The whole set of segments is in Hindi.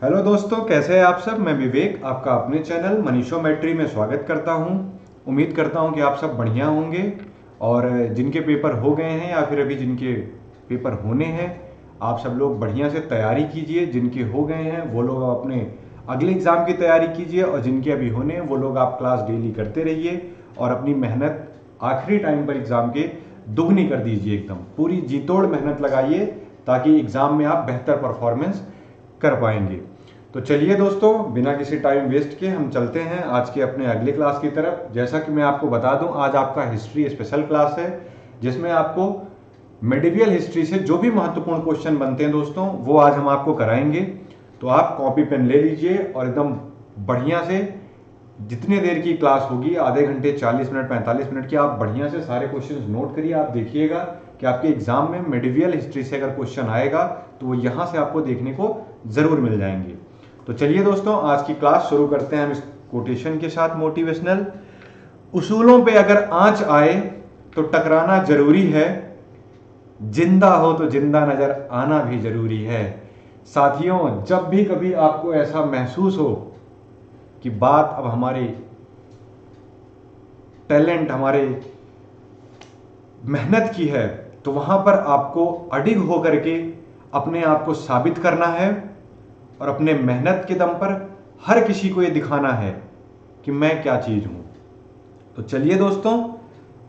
हेलो दोस्तों, कैसे हैं आप सब। मैं विवेक आपका अपने चैनल मनीषोमेट्री में स्वागत करता हूं। उम्मीद करता हूं कि आप सब बढ़िया होंगे और जिनके पेपर हो गए हैं या फिर अभी जिनके पेपर होने हैं, आप सब लोग बढ़िया से तैयारी कीजिए। जिनके हो गए हैं वो लोग अपने अगले एग्ज़ाम की तैयारी कीजिए और जिनके अभी होने हैं वो लोग आप क्लास डेली करते रहिए और अपनी मेहनत आखिरी टाइम पर एग्ज़ाम के दुगनी कर दीजिए। एकदम पूरी जी तोड़ मेहनत लगाइए ताकि एग्ज़ाम में आप बेहतर परफॉर्मेंस कर पाएंगे। तो चलिए दोस्तों, बिना किसी टाइम वेस्ट के हम चलते हैं आज के अपने अगले क्लास की तरफ। जैसा कि मैं आपको बता दूं, आज आपका हिस्ट्री स्पेशल क्लास है जिसमें आपको मेडिवियल हिस्ट्री से जो भी महत्वपूर्ण क्वेश्चन बनते हैं दोस्तों, वो आज हम आपको कराएंगे। तो आप कॉपी पेन ले लीजिए और एकदम बढ़िया से जितने देर की क्लास होगी, आधे घंटे, 40 मिनट, 45 मिनट की, आप बढ़िया से सारे क्वेश्चंस नोट करिए। आप देखिएगा कि आपके एग्जाम में मेडिवियल हिस्ट्री से अगर क्वेश्चन आएगा तो वो यहाँ से आपको देखने को ज़रूर मिल जाएंगे। तो चलिए दोस्तों, आज की क्लास शुरू करते हैं हम इस कोटेशन के साथ मोटिवेशनल। उसूलों पे अगर आंच आए तो टकराना जरूरी है, जिंदा हो तो जिंदा नजर आना भी जरूरी है। साथियों, जब भी कभी आपको ऐसा महसूस हो कि बात अब हमारे टैलेंट, हमारे मेहनत की है, तो वहां पर आपको अडिग होकर के अपने आप को साबित करना है और अपने मेहनत के दम पर हर किसी को ये दिखाना है कि मैं क्या चीज हूं। तो चलिए दोस्तों,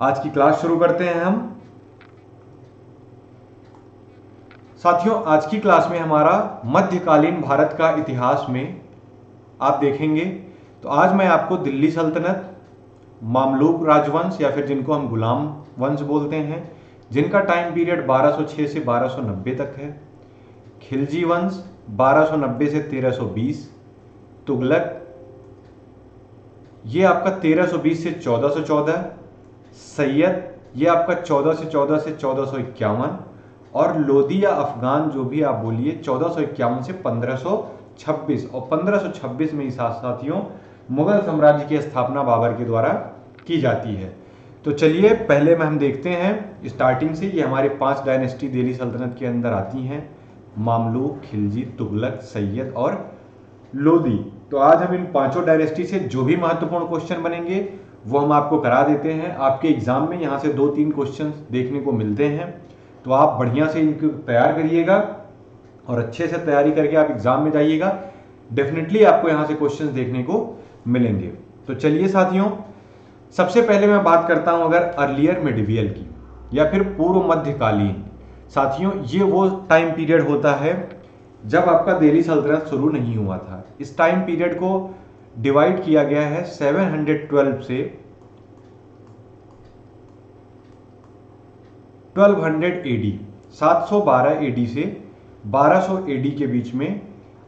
आज की क्लास शुरू करते हैं हम। साथियों, आज की क्लास में हमारा मध्यकालीन भारत का इतिहास में आप देखेंगे। तो आज मैं आपको दिल्ली सल्तनत, मामलूक राजवंश या फिर जिनको हम गुलाम वंश बोलते हैं, जिनका टाइम पीरियड 1206 से 1290 तक है, खिलजी वंश 1290 से 1320, तुगलक ये आपका 1320 से 1414, सैयद ये आपका 1414 से 1451, और लोदी या अफगान जो भी आप बोलिए 1451 से 1526। और 1526 में ही साथियों मुगल साम्राज्य की स्थापना बाबर के द्वारा की जाती है। तो चलिए पहले में हम देखते हैं स्टार्टिंग से। ये हमारे 5 डायनेस्टी दिल्ली सल्तनत के अंदर आती हैं, मामलूक, खिलजी, तुगलक, सैयद और लोदी। तो आज हम इन पांचों डायनेस्टी से जो भी महत्वपूर्ण क्वेश्चन बनेंगे वो हम आपको करा देते हैं। आपके एग्जाम में यहाँ से 2-3 क्वेश्चन देखने को मिलते हैं, तो आप बढ़िया से इनको तैयार करिएगा और अच्छे से तैयारी करके आप एग्जाम में जाइएगा। डेफिनेटली आपको यहाँ से क्वेश्चंस देखने को मिलेंगे। तो चलिए साथियों, सबसे पहले मैं बात करता हूं अगर अर्लियर मिडिवियल की या फिर पूर्व मध्यकालीन। साथियों, ये वो टाइम पीरियड होता है जब आपका दिल्ली सल्तनत शुरू नहीं हुआ था। इस टाइम पीरियड को डिवाइड किया गया है 712 से 1200 एडी, 712 एडी से 1200 एडी के बीच में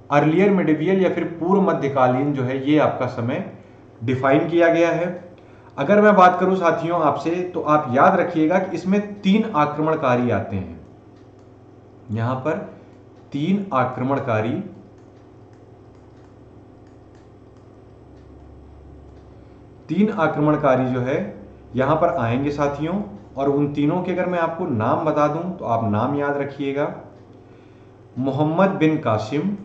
अर्लियर मिडिवियल या फिर पूर्व मध्यकालीन जो है ये आपका समय डिफाइन किया गया है। अगर मैं बात करूं साथियों आपसे, तो आप याद रखिएगा कि इसमें 3 आक्रमणकारी आते हैं। यहां पर 3 आक्रमणकारी जो है यहां पर आएंगे साथियों, और उन तीनों के अगर मैं आपको नाम बता दूं तो आप नाम याद रखिएगा। मोहम्मद बिन कासिम,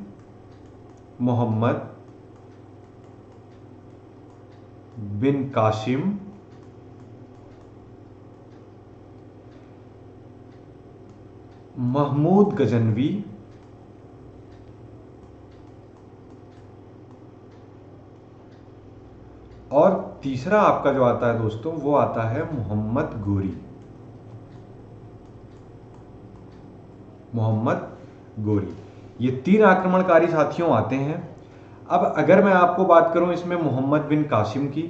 मोहम्मद बिन कासिम, महमूद गजनवी और तीसरा आपका जो आता है दोस्तों वो आता है मोहम्मद गोरी। मोहम्मद गोरी, ये 3 आक्रमणकारी साथियों आते हैं। अब अगर मैं आपको बात करूं इसमें मोहम्मद बिन कासिम की,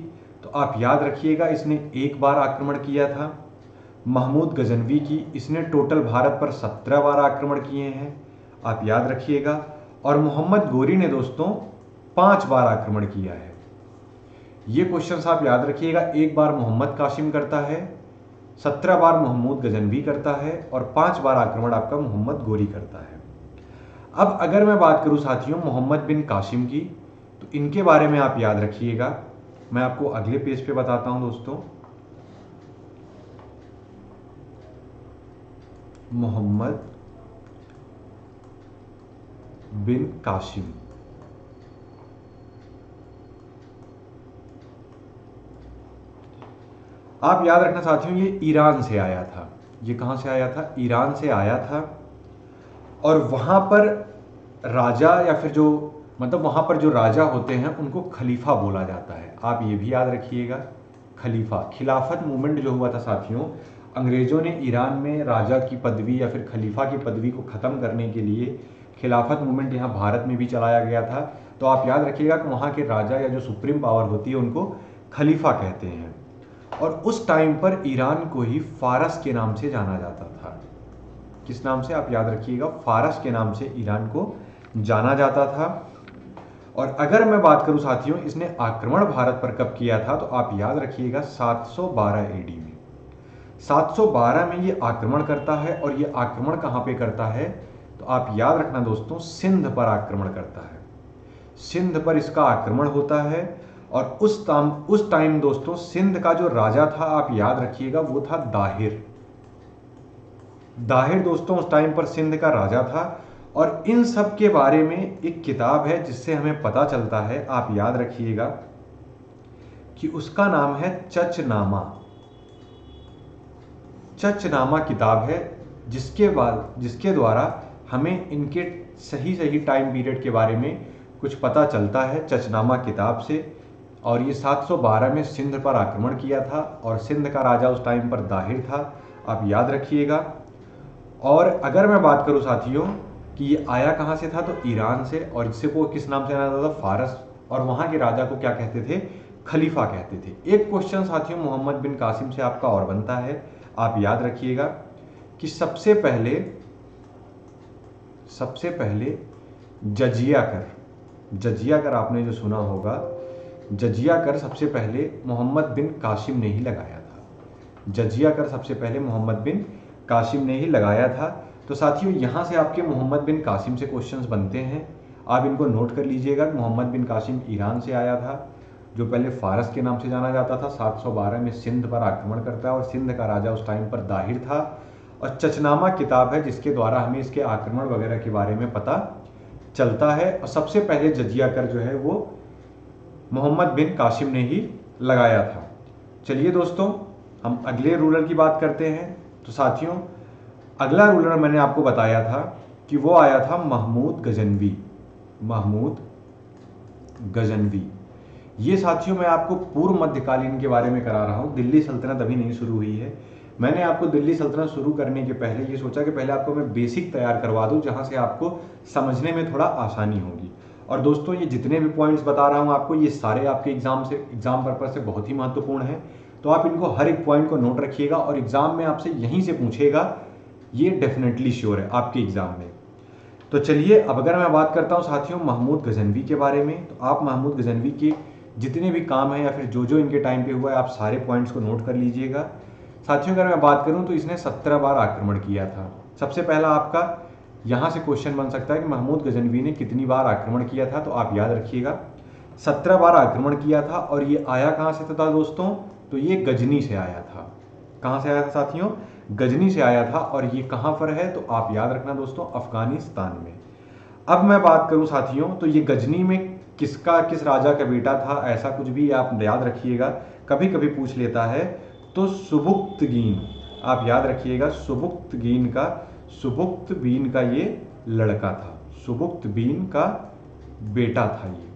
तो आप याद रखिएगा इसने एक बार आक्रमण किया था। महमूद गजनवी की, इसने टोटल भारत पर 17 बार आक्रमण किए हैं, आप याद रखिएगा। और मोहम्मद गोरी ने दोस्तों 5 बार आक्रमण किया है। ये क्वेश्चन आप याद रखिएगा, एक बार मोहम्मद कासिम करता है, 17 बार महमूद गजनवी करता है और 5 बार आक्रमण आपका मोहम्मद गोरी करता है। अब अगर मैं बात करूं साथियों मोहम्मद बिन कासिम की, तो इनके बारे में आप याद रखिएगा। मैं आपको अगले पेज पे बताता हूं दोस्तों। मोहम्मद बिन कासिम, आप याद रखना साथियों, ये ईरान से आया था। ये कहाँ से आया था? ईरान से आया था। और वहाँ पर राजा या फिर जो मतलब वहाँ पर जो राजा होते हैं उनको खलीफा बोला जाता है। आप ये भी याद रखिएगा, खलीफा। खिलाफत मूवमेंट जो हुआ था साथियों, अंग्रेज़ों ने ईरान में राजा की पदवी या फिर खलीफा की पदवी को ख़त्म करने के लिए खिलाफत मूवमेंट यहाँ भारत में भी चलाया गया था। तो आप याद रखिएगा कि वहाँ के राजा या जो सुप्रीम पावर होती है उनको खलीफा कहते हैं। और उस टाइम पर ईरान को ही फारस के नाम से जाना जाता था। किस नाम से? आप याद रखिएगा, फारस के नाम से ईरान को जाना जाता था। और अगर मैं बात करूं साथियों, इसने आक्रमण भारत पर कब किया था, तो आप याद रखिएगा 712 एडी में। 712 में ये आक्रमण करता है। और ये आक्रमण कहां पे करता है? तो आप याद रखना दोस्तों, सिंध पर आक्रमण करता है। सिंध पर इसका आक्रमण होता है। और उस टाइम दोस्तों सिंध का जो राजा था, आप याद रखिएगा, वो था दाहिर। दाहिर दोस्तों उस टाइम पर सिंध का राजा था। और इन सब के बारे में एक किताब है जिससे हमें पता चलता है, आप याद रखिएगा, कि उसका नाम है चचनामा। चचनामा किताब है जिसके द्वारा हमें इनके सही सही टाइम पीरियड के बारे में कुछ पता चलता है, चचनामा किताब से। और ये 712 में सिंध पर आक्रमण किया था और सिंध का राजा उस टाइम पर दाहिर था, आप याद रखिएगा। और अगर मैं बात करूं साथियों कि ये आया कहाँ से था, तो ईरान से। और इससे को किस नाम से जाना जाता था? फारस। और वहाँ के राजा को क्या कहते थे? खलीफा कहते थे। एक क्वेश्चन साथियों मोहम्मद बिन कासिम से आपका और बनता है, आप याद रखिएगा, कि सबसे पहले जजिया कर आपने जो सुना होगा, जजिया कर सबसे पहले मोहम्मद बिन कासिम ने ही लगाया था। जजिया कर सबसे पहले मोहम्मद बिन कासिम ने ही लगाया था। तो साथियों यहाँ से आपके मोहम्मद बिन कासिम से क्वेश्चंस बनते हैं, आप इनको नोट कर लीजिएगा। मोहम्मद बिन कासिम ईरान से आया था, जो पहले फारस के नाम से जाना जाता था। 712 में सिंध पर आक्रमण करता है और सिंध का राजा उस टाइम पर दाहिर था। और चचनामा किताब है जिसके द्वारा हमें इसके आक्रमण वगैरह के बारे में पता चलता है। और सबसे पहले जजिया कर जो है वो मोहम्मद बिन कासिम ने ही लगाया था। चलिए दोस्तों, हम अगले रूलर की बात करते हैं। तो साथियों अगला रूलर मैंने आपको बताया था कि वो आया था महमूद गजनवी। ये साथियों मैं आपको पूर्व मध्यकालीन के बारे में करा रहा हूँ, दिल्ली सल्तनत अभी नहीं शुरू हुई है। मैंने आपको दिल्ली सल्तनत शुरू करने के पहले ये सोचा कि पहले आपको मैं बेसिक तैयार करवा दूँ, जहाँ से आपको समझने में थोड़ा आसानी होगी। और दोस्तों ये जितने भी पॉइंट्स बता रहा हूँ आपको, ये सारे आपके एग्जाम पर्पज से बहुत ही महत्वपूर्ण है। तो आप इनको हर एक पॉइंट को नोट रखिएगा और एग्जाम में आपसे यहीं से पूछेगा, ये डेफिनेटली श्योर है आपके एग्जाम में। तो चलिए अब अगर मैं बात करता हूँ साथियों महमूद गजनवी के बारे में, तो आप महमूद गजनवी के जितने भी काम हैं या फिर जो जो इनके टाइम पे हुआ है, आप सारे पॉइंट्स को नोट कर लीजिएगा। साथियों अगर मैं बात करूँ तो इसने 17 बार आक्रमण किया था। सबसे पहला आपका यहाँ से क्वेश्चन बन सकता है कि महमूद गजनवी ने कितनी बार आक्रमण किया था, तो आप याद रखिएगा 17 बार आक्रमण किया था। और ये आया कहाँ से था दोस्तों, तो ये गजनी से आया था। कहाँ से आया था साथियों? गजनी से आया था। और ये कहाँ पर है, तो आप याद रखना दोस्तों, अफगानिस्तान में। अब मैं बात करूं साथियों, तो ये गजनी में किस राजा का बेटा था, ऐसा कुछ भी आप याद रखिएगा, कभी कभी पूछ लेता है। तो सुबुक्तगीन, आप याद रखिएगा, सुबुक्तबीन का ये लड़का था, सुबुक्तबीन का बेटा था ये।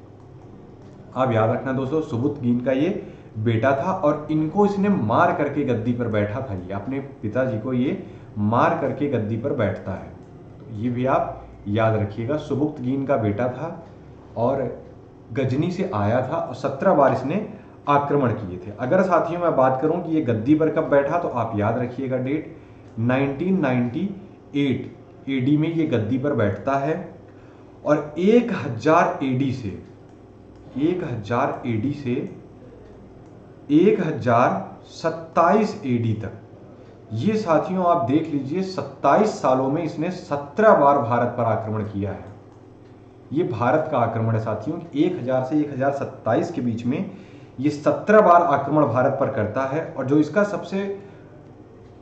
आप याद रखना दोस्तों, सुबुक्तगीन का ये बेटा था। और इनको इसने मार करके गद्दी पर बैठा था। ये अपने पिताजी को ये मार करके गद्दी पर बैठता है। तो ये भी आप याद रखिएगा, सुबुक्तगीन का बेटा था और गजनी से आया था और 17 बार इसने आक्रमण किए थे। अगर साथियों मैं बात करूं कि ये गद्दी पर कब बैठा, तो आप याद रखिएगा डेट 1998 एडी में ये गद्दी पर बैठता है। और 1000 एडी से 1027 एडी तक, ये साथियों आप देख लीजिए 27 सालों में इसने 17 बार भारत पर आक्रमण किया है। ये भारत का आक्रमण है साथियों, 1000 से 1027 के बीच में ये 17 बार आक्रमण भारत पर करता है। और जो इसका सबसे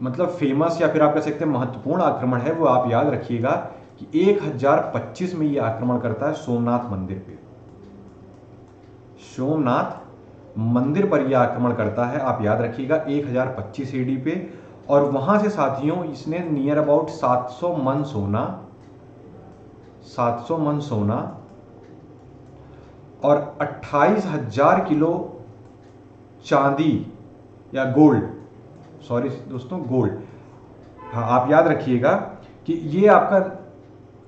मतलब फेमस या फिर आप कह सकते हैं महत्वपूर्ण आक्रमण है, वो आप याद रखिएगा कि 1025 में ये आक्रमण करता है सोमनाथ मंदिर पे। सोमनाथ मंदिर पर यह आक्रमण करता है, आप याद रखिएगा 1025 AD पे। और वहां से साथियों इसने नियर अबाउट 700 मन सोना और 28,000 किलो चांदी या गोल्ड, सॉरी दोस्तों गोल्ड, हाँ आप याद रखिएगा कि ये आपका,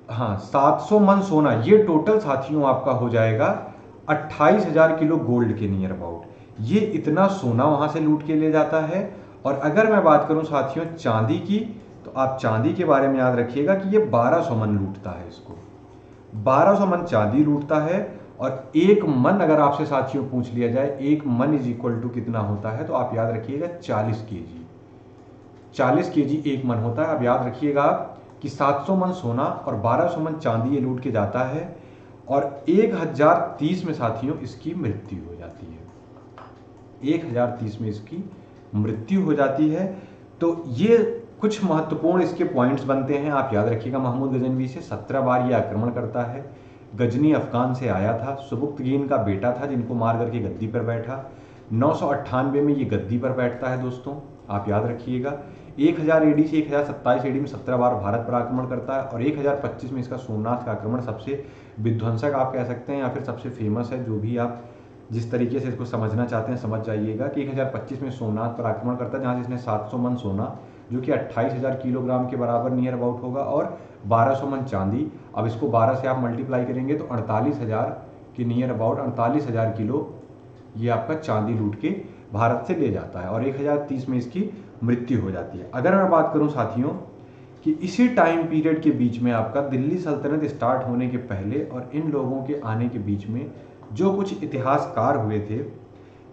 हाँ 700 मन सोना, ये टोटल साथियों आपका हो जाएगा 28,000 किलो गोल्ड के नियर अबाउट। ये इतना सोना वहां से लूट के ले जाता है। और अगर मैं बात करूं साथियों चांदी की, तो आप चांदी के बारे में याद रखिएगा कि ये 1200 मन लूटता है, इसको 1200 मन चांदी लूटता है। और एक मन अगर आपसे साथियों पूछ लिया जाए, एक मन इज इक्वल टू कितना होता है, तो आप याद रखिएगा 40 केजी। 40 केजी एक मन होता है। आप याद रखिएगा कि 700 मन सोना और 1200 मन चांदी ये लूट के जाता है। और 1030 में साथियों इसकी मृत्यु हो जाती है, 1030 में इसकी मृत्यु हो जाती है। तो ये कुछ महत्वपूर्ण इसके पॉइंट्स बनते हैं, आप याद रखिएगा। महमूद गजनवी से 17 बार ये आक्रमण करता है। गजनी अफगान से आया था, सुबुक्तगीन का बेटा था जिनको मार करके गद्दी पर बैठा। 998 में ये गद्दी पर बैठता है दोस्तों, आप याद रखिएगा। 1000 AD से 1027 AD में 17 बार भारत पर आक्रमण करता है। और 1025 में इसका सोमनाथ का आक्रमण सबसे विध्वंसक आप कह सकते हैं या फिर सबसे फेमस है, जो भी आप जिस तरीके से इसको समझना चाहते हैं समझ जाइएगा। कि 1025 में सोमनाथ पर आक्रमण करता है, जहाँ से इसने 700 मन सोना जो कि 28,000 किलोग्राम के बराबर नियर अबाउट होगा और 1200 मन चांदी। अब इसको 12 से आप मल्टीप्लाई करेंगे तो 48,000 के नियर अबाउट 48,000 किलो ये आपका चांदी लूट के भारत से ले जाता है। और 1030 में इसकी मृत्यु हो जाती है। अगर मैं बात करूं साथियों कि इसी टाइम पीरियड के बीच में आपका दिल्ली सल्तनत स्टार्ट होने के पहले और इन लोगों के आने के बीच में जो कुछ इतिहासकार हुए थे,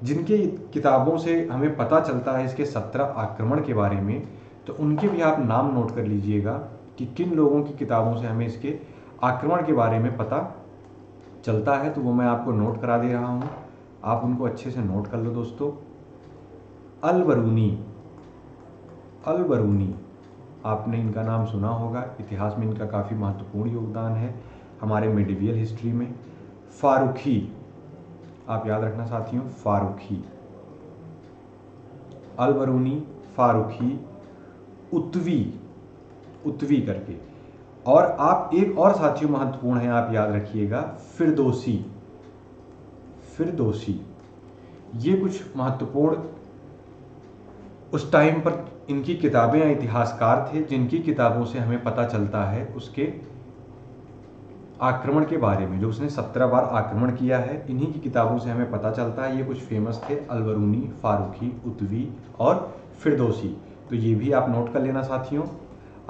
जिनके किताबों से हमें पता चलता है इसके 17 आक्रमण के बारे में, तो उनके भी आप नाम नोट कर लीजिएगा कि किन लोगों की किताबों से हमें इसके आक्रमण के बारे में पता चलता है। तो वो मैं आपको नोट करा दे रहा हूँ, आप उनको अच्छे से नोट कर लो दोस्तों। अल बरूनी, आपने इनका नाम सुना होगा, इतिहास में इनका काफ़ी महत्वपूर्ण योगदान है हमारे मेडिवियल हिस्ट्री में। फारूकी, आप याद रखना साथियों, फारूकी, अल बरूनी, फारूकी, उत्वी करके। और आप एक और साथियों महत्वपूर्ण है, आप याद रखिएगा, फिरदौसी। ये कुछ महत्वपूर्ण उस टाइम पर इनकी किताबें या इतिहासकार थे जिनकी किताबों से हमें पता चलता है उसके आक्रमण के बारे में, जो उसने 17 बार आक्रमण किया है। इन्हीं की किताबों से हमें पता चलता है। ये कुछ फेमस थे, अल बरूनी, फारूकी, उत्वी और फिरदौसी। तो ये भी आप नोट कर लेना साथियों।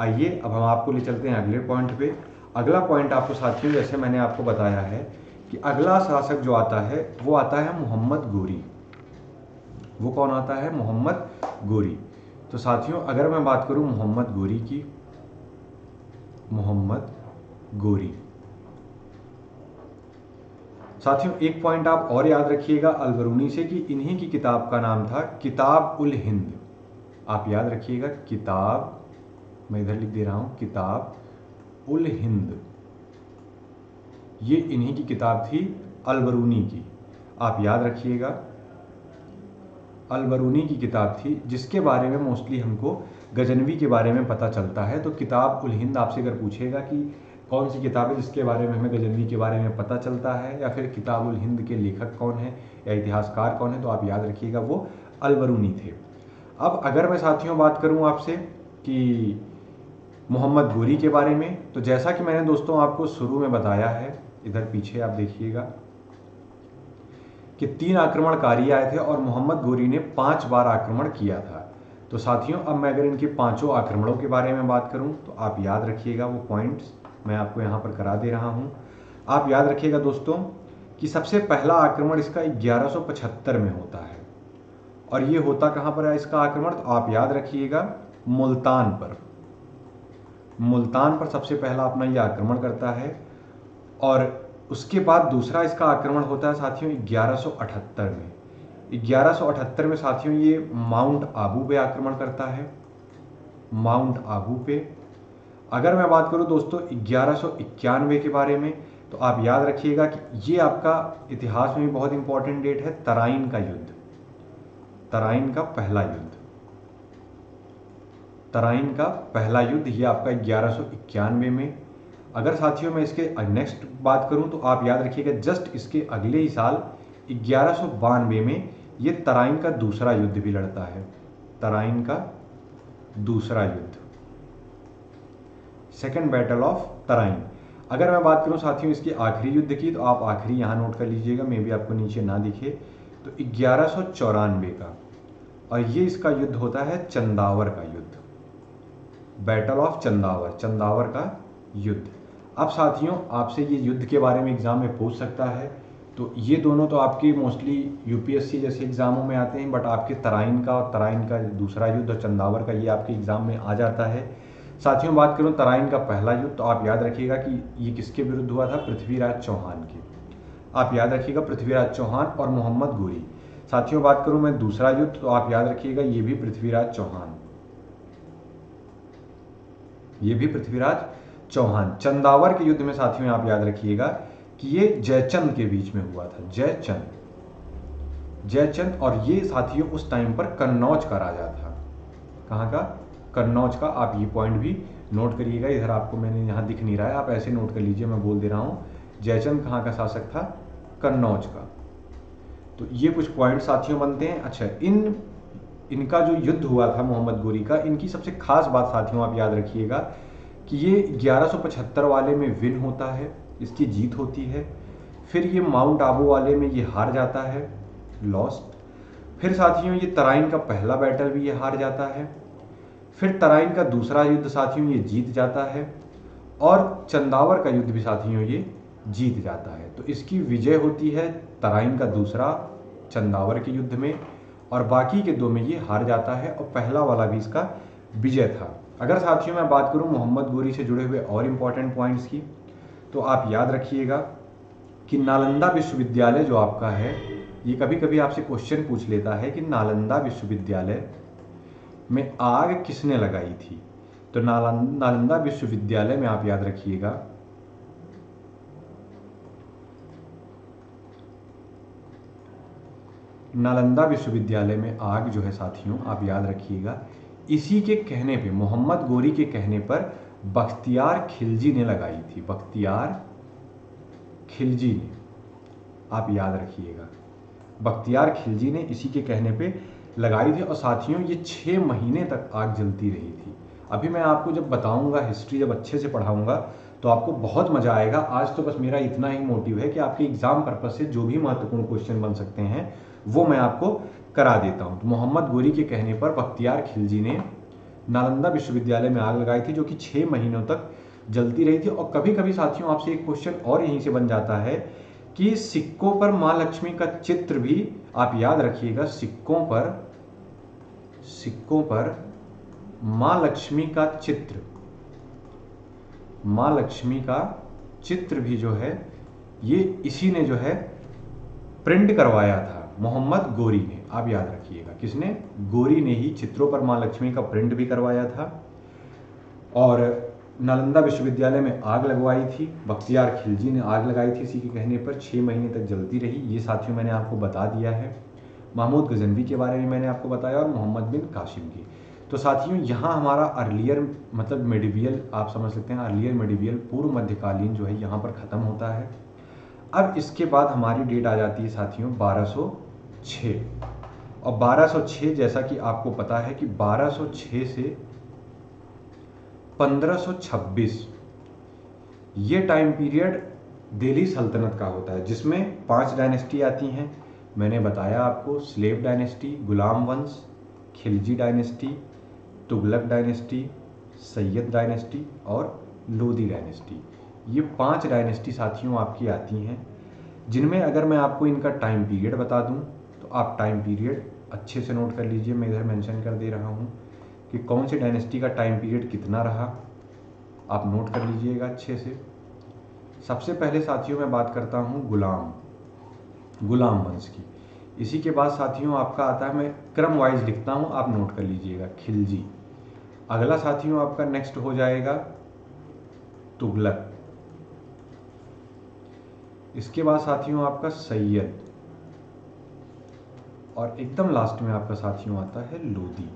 आइए अब हम आपको ले चलते हैं अगले पॉइंट पे। अगला पॉइंट आपको साथियों, जैसे मैंने आपको बताया है कि अगला शासक जो आता है वो आता है मोहम्मद गोरी। वो कौन आता है? मोहम्मद गोरी। तो साथियों अगर मैं बात करूं मोहम्मद गोरी की, मोहम्मद गोरी, साथियों एक पॉइंट आप और याद रखिएगा अल बरूनी से कि इन्हीं की किताब का नाम था किताब उल हिंद। आप याद रखिएगा, किताब, मैं इधर लिख दे रहा हूं, किताब उल हिंद, ये इन्हीं की किताब थी अल बरूनी की। आप याद रखिएगा, अल बरूनी की किताब थी जिसके बारे में मोस्टली हमको गजनवी के बारे में पता चलता है। तो किताब उल हिंद आपसे अगर पूछेगा कि कौन सी किताब है जिसके बारे में हमें गजनवी के बारे में पता चलता है, या फिर किताब उल हिंद के लेखक कौन है या इतिहासकार कौन है, तो आप याद रखिएगा वो अल बरूनी थे। अब अगर मैं साथियों बात करूं आपसे कि मोहम्मद गोरी के बारे में, तो जैसा कि मैंने दोस्तों आपको शुरू में बताया है, इधर पीछे आप देखिएगा कि 3 आक्रमणकारी आए थे और मोहम्मद गोरी ने 5 बार आक्रमण किया था। तो साथियों अब मैं अगर इनके 5 आक्रमणों के बारे में बात करूं तो आप याद रखिएगा, वो पॉइंट्स मैं आपको यहां पर करा दे रहा हूं। आप याद रखिएगा दोस्तों कि सबसे पहला आक्रमण इसका 1175 में होता है। और ये होता कहां पर है इसका आक्रमण? तो आप याद रखिएगा मुल्तान पर। मुल्तान पर सबसे पहला अपना ये आक्रमण करता है। और उसके बाद दूसरा इसका आक्रमण होता है साथियों 1178 में। 1178 में साथियों ये माउंट आबू पे आक्रमण करता है, माउंट आबू पे। अगर मैं बात करूं दोस्तों 1191 के बारे में, तो आप याद रखिएगा कि ये आपका इतिहास में भी बहुत इंपॉर्टेंट डेट है, तराइन का युद्ध, तराइन का पहला युद्ध, तराइन का पहला युद्ध, ये आपका 1191 में। अगर साथियों मैं इसके नेक्स्ट बात करूं तो आप याद रखिएगा जस्ट इसके अगले ही साल 1192 में ये तराइन का दूसरा युद्ध भी लड़ता है, तराइन का दूसरा युद्ध, सेकेंड बैटल ऑफ तराइन। अगर मैं बात करूं साथियों इसके आखिरी युद्ध की, तो आप आखिरी यहां नोट कर लीजिएगा, मे भी आपको नीचे ना दिखे, तो 1194 का, और ये इसका युद्ध होता है चंदावर का युद्ध, बैटल ऑफ चंदावर, चंदावर का युद्ध। अब साथियों आपसे ये युद्ध के बारे में एग्जाम में पूछ सकता है, तो ये दोनों तो आपके मोस्टली यूपीएससी जैसे एग्जामों में आते हैं, बट आपके तराइन का और तराइन का दूसरा युद्ध और चंदावर का ये आपके एग्जाम में आ जाता है। साथियों बात करूं तराइन का पहला युद्ध, तो आप याद रखिएगा कि ये किसके विरुद्ध हुआ था, पृथ्वीराज चौहान के, आप याद रखिएगा पृथ्वीराज चौहान और मोहम्मद गोरी। साथियों बात करूं मैं दूसरा युद्ध, तो आप याद रखिएगा ये भी पृथ्वीराज चौहान, ये भी पृथ्वीराज चौहान। चंदावर के युद्ध में साथियों आप याद रखिएगा कि ये जयचंद के बीच में हुआ था, जयचंद, जयचंद, और ये साथियों उस टाइम पर कन्नौज का राजा था, कहाँ का, कन्नौज का। आप ये पॉइंट भी नोट करिएगा, इधर आपको मैंने यहाँ दिख नहीं रहा है, आप ऐसे नोट कर लीजिए, मैं बोल दे रहा हूँ, जयचंद कहाँ का शासक था, कन्नौज का। तो ये कुछ पॉइंट साथियों बनते हैं। अच्छा, इनका जो युद्ध हुआ था मोहम्मद गोरी का, इनकी सबसे खास बात साथियों आप याद रखिएगा कि ये 1175 वाले में विन होता है, इसकी जीत होती है, फिर ये माउंट आबू वाले में ये हार जाता है, लॉस्ट, फिर साथियों ये तराइन का पहला बैटल भी ये हार जाता है, फिर तराइन का दूसरा युद्ध साथियों ये जीत जाता है, और चंदावर का युद्ध भी साथियों ये जीत जाता है। तो इसकी विजय होती है तराइन का दूसरा चंदावर के युद्ध में, और बाकी के दो में ये हार जाता है, और पहला वाला भी इसका विजय था। अगर साथियों मैं बात करूं मोहम्मद गोरी से जुड़े हुए और इम्पोर्टेंट पॉइंट्स की, तो आप याद रखिएगा कि नालंदा विश्वविद्यालय जो आपका है, ये कभी कभी आपसे क्वेश्चन पूछ लेता है कि नालंदा विश्वविद्यालय में आग किसने लगाई थी। तो नालंदा विश्वविद्यालय में आप याद रखिएगा नालंदा विश्वविद्यालय में आग जो है साथियों आप याद रखिएगा, इसी के कहने पे, मोहम्मद गोरी के कहने पर बख्तियार खिलजी ने लगाई थी, बख्तियार खिलजी ने, आप याद रखिएगा, बख्तियार खिलजी ने इसी के कहने पे लगाई थी। और साथियों ये 6 महीने तक आग जलती रही थी। अभी मैं आपको जब बताऊंगा, हिस्ट्री जब अच्छे से पढ़ाऊंगा, तो आपको बहुत मजा आएगा। आज तो बस मेरा इतना ही मोटिव है कि आपके एग्जाम पर्पज से जो भी महत्वपूर्ण क्वेश्चन बन सकते हैं वो मैं आपको करा देता हूं। तो मोहम्मद गोरी के कहने पर बख्तियार खिलजी ने नालंदा विश्वविद्यालय में आग लगाई थी, जो कि 6 महीनों तक जलती रही थी। और कभी कभी साथियों आपसे एक क्वेश्चन और यहीं से बन जाता है कि सिक्कों पर मां लक्ष्मी का चित्र भी, आप याद रखिएगा, सिक्कों पर मां लक्ष्मी का चित्र, मां लक्ष्मी का चित्र भी जो है ये इसी ने जो है प्रिंट करवाया था, मोहम्मद गोरी ने। आप याद रखिएगा किसने, गोरी ने ही चित्रों पर मां लक्ष्मी का प्रिंट भी करवाया था। और नालंदा विश्वविद्यालय में आग लगवाई थी, बख्तियार खिलजी ने आग लगाई थी, इसी के कहने पर 6 महीने तक जलती रही। ये साथियों मैंने आपको बता दिया है। महमूद गजनवी के बारे में मैंने आपको बताया, और मोहम्मद बिन कासिम की। तो साथियों यहाँ हमारा अर्लियर मतलब मेडिवियल, आप समझ सकते हैं अर्लियर मेडिवियल, पूर्व मध्यकालीन जो है यहाँ पर ख़त्म होता है। अब इसके बाद हमारी डेट आ जाती है साथियों 1206। और 1206 जैसा कि आपको पता है कि 1206 से 1526 ये टाइम पीरियड दिल्ली सल्तनत का होता है, जिसमें 5 डायनेस्टी आती हैं। मैंने बताया आपको, स्लेव डायनेस्टी, गुलाम वंश, Khilji dynasty, Tughlaq dynasty, Syed dynasty और लोदी डायनेस्टी। ये 5 डायनेस्टी साथियों आपकी आती हैं, जिनमें अगर मैं आपको इनका टाइम पीरियड बता दूं तो आप टाइम पीरियड अच्छे से नोट कर लीजिए। मैं इधर मेंशन कर दे रहा हूं कि कौन सी डायनेस्टी का टाइम पीरियड कितना रहा, आप नोट कर लीजिएगा अच्छे से। सबसे पहले साथियों मैं बात करता हूं गुलाम वंश की। इसी के बाद साथियों आपका आता है, मैं क्रम वाइज लिखता हूं, आप नोट कर लीजिएगा, खिलजी। अगला साथियों आपका नेक्स्ट हो जाएगा तुगलक। इसके बाद साथियों आपका सैयद, और एकदम लास्ट में आपका साथियों आता है लोदी।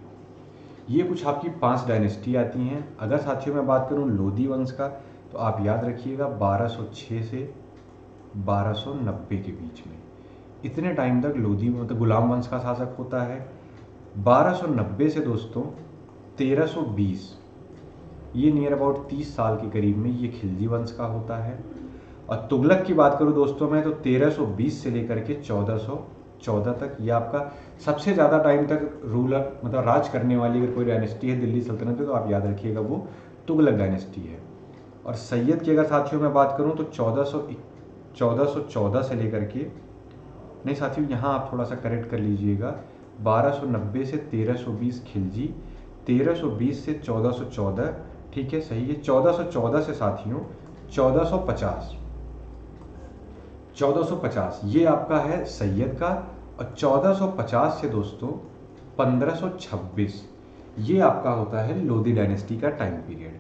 ये कुछ आपकी 5 डायनेस्टी आती हैं। अगर साथियों मैं बात करूं लोदी वंश का, तो आप याद रखिएगा 1206 से 1290 के बीच में, इतने टाइम तक लोदी मतलब गुलाम वंश का शासक होता है। 1290 से दोस्तों 1320, ये नियर अबाउट 30 साल के करीब में ये खिलजी वंश का होता है। और तुगलक की बात करूं दोस्तों मैं, तो 1320 से लेकर के 1414 तक ये आपका सबसे ज़्यादा टाइम तक रूलर मतलब राज करने वाली अगर कोई डायनेस्टी है दिल्ली सल्तनत में, तो आप याद रखिएगा वो तुगलक डायनेस्टी है। और सैयद की अगर साथियों मैं बात करूं तो 1414 से लेकर के, नहीं साथियों यहाँ आप थोड़ा सा करेक्ट कर लीजिएगा, 1290 से 1320 खिलजी, 1320 से 1414, ठीक है सही है। 1414 से साथियों 1450 ये आपका है सैयद का। और 1450 से दोस्तों 1526 ये आपका होता है लोदी डायनेस्टी का टाइम पीरियड।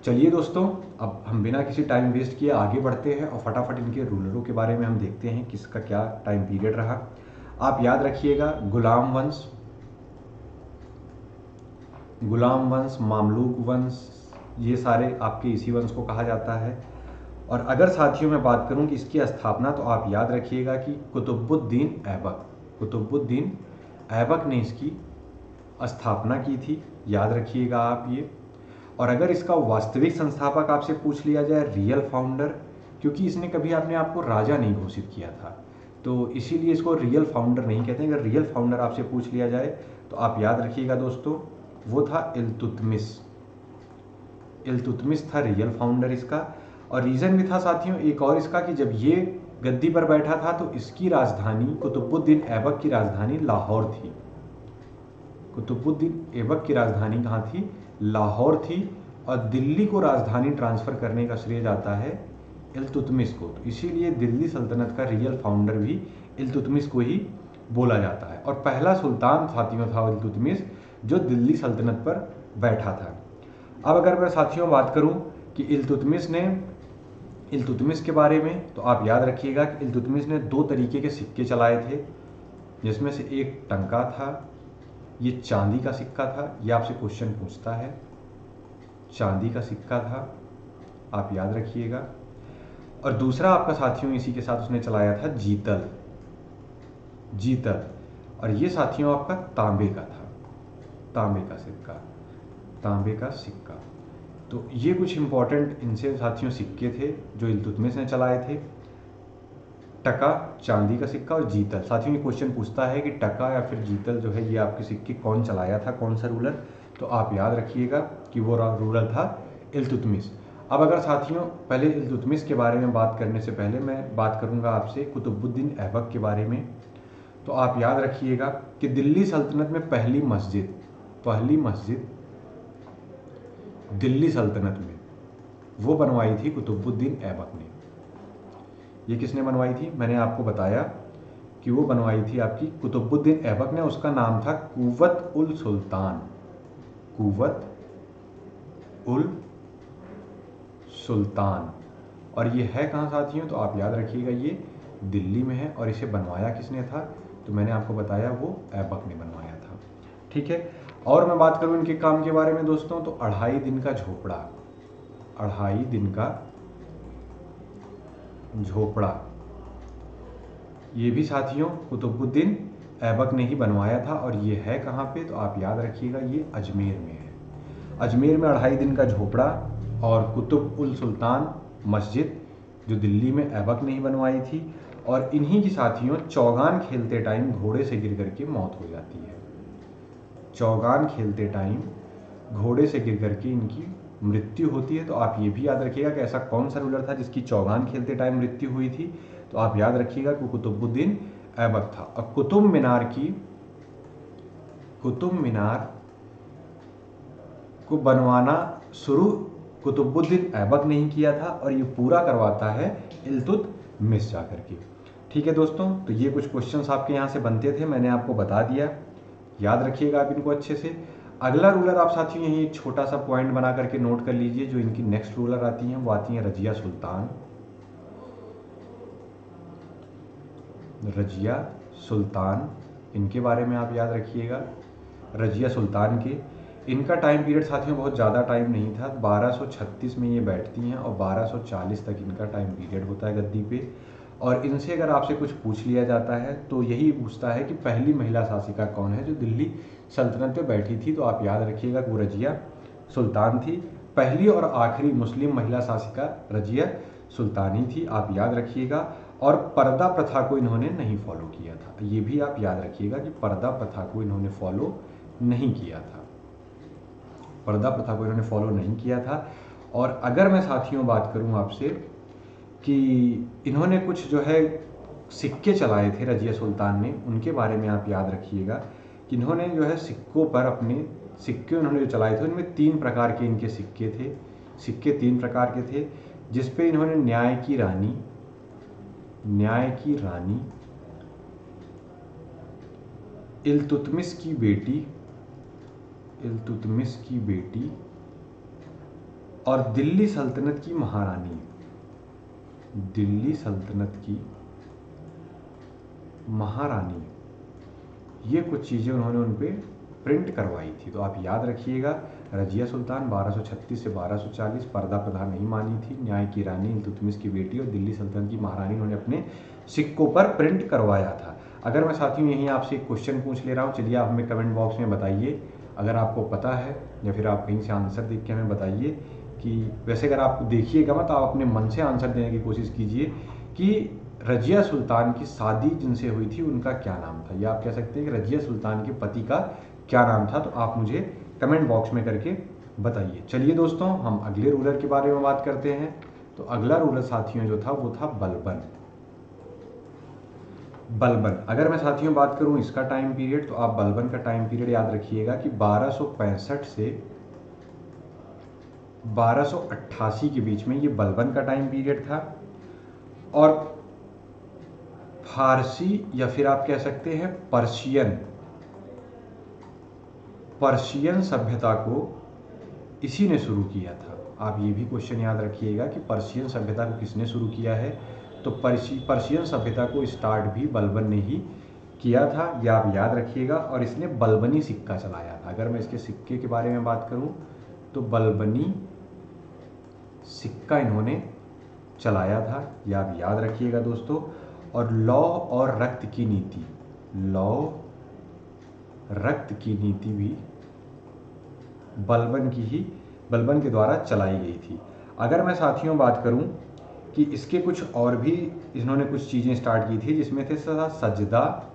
चलिए दोस्तों, अब हम बिना किसी टाइम वेस्ट किए आगे बढ़ते हैं और फटाफट इनके रूलरों के बारे में हम देखते हैं किसका क्या टाइम पीरियड रहा। आप याद रखिएगा गुलाम वंश, मामलूक वंश, ये सारे आपके इसी वंश को कहा जाता है। और अगर साथियों मैं बात करूं कि इसकी स्थापना, तो आप याद रखिएगा कि कुतुबुद्दीन ऐबक ने इसकी स्थापना की थी, याद रखिएगा आप ये। और अगर इसका वास्तविक संस्थापक आपसे पूछ लिया जाए, रियल फाउंडर, क्योंकि इसने कभी अपने आप को राजा नहीं घोषित किया था, तो इसीलिए इसको रियल फाउंडर नहीं कहते हैं। अगर रियल फाउंडर आपसे पूछ लिया जाए तो आप याद रखिएगा दोस्तों, वो था इल्तुतमिश था रियल फाउंडर इसका। और रीज़न भी था साथियों एक और इसका, कि जब ये गद्दी पर बैठा था तो इसकी राजधानी, कुतुबुद्दीन ऐबक की राजधानी लाहौर थी। कुतुबुद्दीन ऐबक की राजधानी कहाँ थी? लाहौर थी। और दिल्ली को राजधानी ट्रांसफ़र करने का श्रेय जाता है इल्तुतमिश को, तो इसीलिए दिल्ली सल्तनत का रियल फाउंडर भी इल्तुतमिश को ही बोला जाता है। और पहला सुल्तान साथियों था इल्तुतमिश, जो दिल्ली सल्तनत पर बैठा था। अब अगर मैं साथियों बात करूं कि इल्तुतमिश के बारे में, तो आप याद रखिएगा कि इल्तुतमिश ने 2 तरीके के सिक्के चलाए थे, जिसमें से एक टंका था, ये चांदी का सिक्का था। ये आपसे क्वेश्चन पूछता है, चांदी का सिक्का था, आप याद रखिएगा। और दूसरा आपका साथियों इसी के साथ उसने चलाया था जीतल, और ये साथियों आपका तांबे का था, तांबे का सिक्का। तो ये कुछ इंपॉर्टेंट इनसे साथियों सिक्के थे जो इल्तुतमिश ने चलाए थे, टका, चांदी का सिक्का और जीतल। साथियों ये क्वेश्चन पूछता है कि टका या फिर जीतल जो है ये आपके सिक्के कौन चलाया था, कौन सा रूलर, तो आप याद रखिएगा कि वो रूलर था इल्तुतमिश। अब अगर साथियों पहले इल्तुतमिश के बारे में बात करने से पहले मैं बात करूंगा आपसे कुतुबुद्दीन ऐबक के बारे में, तो आप याद रखिएगा कि दिल्ली सल्तनत में पहली मस्जिद दिल्ली सल्तनत में वो बनवाई थी कुतुबुद्दीन ऐबक ने। ये किसने बनवाई थी? मैंने आपको बताया कि वो बनवाई थी आपकी कुतुबुद्दीन ऐबक ने। उसका नाम था कुव्वत उल सुल्तान। और ये है कहाँ साथियों? तो आप याद रखिएगा ये दिल्ली में है। और इसे बनवाया किसने था? तो मैंने आपको बताया वो ऐबक ने बनवाया था, ठीक है। और मैं बात करूं इनके काम के बारे में दोस्तों, तो 2.5 दिन का झोपड़ा, ये भी साथियों कुतुबुद्दीन ऐबक ने ही बनवाया था। और ये है कहाँ पे? तो आप याद रखिएगा ये अजमेर में है। अजमेर में 2.5 दिन का झोपड़ा और कुतुब उल सुल्तान मस्जिद जो दिल्ली में ऐबक ने ही बनवाई थी। और इन्हीं की साथियों चौगान खेलते टाइम घोड़े से गिर करके मौत हो जाती है। चौगान खेलते टाइम घोड़े से गिर करके इनकी मृत्यु होती है। तो आप ये भी याद रखिएगा कि ऐसा कौन सा रूलर था जिसकी चौगान खेलते टाइम मृत्यु हुई थी? तो आप याद रखिएगा कि कुतुबुद्दीन ऐबक था। और कुतुब मीनार को बनवाना शुरू कुतुबुद्दीन ऐबक ने ही किया था और ये पूरा करवाता है इल्तुतमिश जाकर के, ठीक है दोस्तों। तो ये कुछ क्वेश्चंस आपके यहाँ से बनते थे, मैंने आपको बता दिया, याद रखिएगा आप इनको अच्छे से। अगला रूलर आप साथियों यही एक छोटा सा पॉइंट बना करके नोट कर लीजिए, जो इनकी नेक्स्ट रूलर आती हैं वो आती हैं रजिया सुल्तान। रजिया सुल्तान, इनके बारे में आप याद रखिएगा। रजिया सुल्तान के, इनका टाइम पीरियड साथियों बहुत ज़्यादा टाइम नहीं था, 1236 में ये बैठती हैं और 1240 तक इनका टाइम पीरियड होता है गद्दी पे। और इनसे अगर आपसे कुछ पूछ लिया जाता है तो यही पूछता है कि पहली महिला शासिका कौन है जो दिल्ली सल्तनत पे बैठी थी, तो आप याद रखिएगा वो रजिया सुल्तान थी। पहली और आखिरी मुस्लिम महिला शासिका रजिया सुल्तान ही थी, आप याद रखिएगा। और पर्दा प्रथा को इन्होंने नहीं फॉलो किया था, ये भी आप याद रखिएगा कि पर्दा प्रथा को इन्होंने फॉलो नहीं किया था, पर्दा प्रथा को इन्होंने फॉलो नहीं किया था। और अगर मैं साथियों बात करूं आपसे कि इन्होंने कुछ जो है सिक्के चलाए थे रजिया सुल्तान ने, उनके बारे में आप याद रखिएगा कि इन्होंने जो है सिक्कों पर अपने सिक्के उन्होंने जो चलाए थे उनमें 3 प्रकार के इनके सिक्के थे। सिक्के 3 प्रकार के थे, जिसपे इन्होंने न्याय की रानी, इल्तुतमिश की बेटी और दिल्ली सल्तनत की महारानी, ये कुछ चीज़ें उन्होंने उन पे प्रिंट करवाई थी। तो आप याद रखिएगा, रजिया सुल्तान 1236 से 1240 पर्दा प्रथा नहीं मानी थी, न्याय की रानी, इल्तुतमिश की बेटी और दिल्ली सल्तनत की महारानी उन्होंने अपने सिक्कों पर प्रिंट करवाया था। अगर मैं साथियों यहीं आपसे एक क्वेश्चन पूछ ले रहा हूँ, चलिए आप हमें कमेंट बॉक्स में बताइए अगर आपको पता है, या फिर आप कहीं से आंसर देख के हमें बताइए कि वैसे अगर आप देखिएगा मत, आप अपने मन से आंसर देने की कोशिश कीजिए कि रजिया सुल्तान की शादी जिनसे हुई थी उनका क्या नाम था, या आप कह सकते हैं कि रजिया सुल्तान के पति का क्या नाम था। तो आप मुझे कमेंट बॉक्स में करके बताइए। चलिए दोस्तों, हम अगले रूलर के बारे में बात करते हैं। तो अगला रूलर साथियों जो था वो था बलबन। अगर मैं साथियों बात करूं इसका टाइम पीरियड, तो आप बलबन का टाइम पीरियड याद रखिएगा कि 1265 से 1288 के बीच में ये बलबन का टाइम पीरियड था। और फारसी या फिर आप कह सकते हैं पर्शियन सभ्यता को इसी ने शुरू किया था। आप ये भी क्वेश्चन याद रखिएगा कि पर्शियन सभ्यता को किसने शुरू किया है, तो पर्शियन सभ्यता को स्टार्ट भी बलबन ने ही किया था, यह आप याद रखिएगा। और इसने बलबनी सिक्का चलाया था। अगर मैं इसके सिक्के के बारे में बात करूं तो बलबनी सिक्का इन्होंने चलाया था, यह आप याद रखिएगा दोस्तों। और लौ और रक्त की नीति भी बलबन के द्वारा चलाई गई थी। अगर मैं साथियों बात करूं कि इसके कुछ और भी इन्होंने कुछ चीज़ें स्टार्ट की थी, जिसमें थे सजदा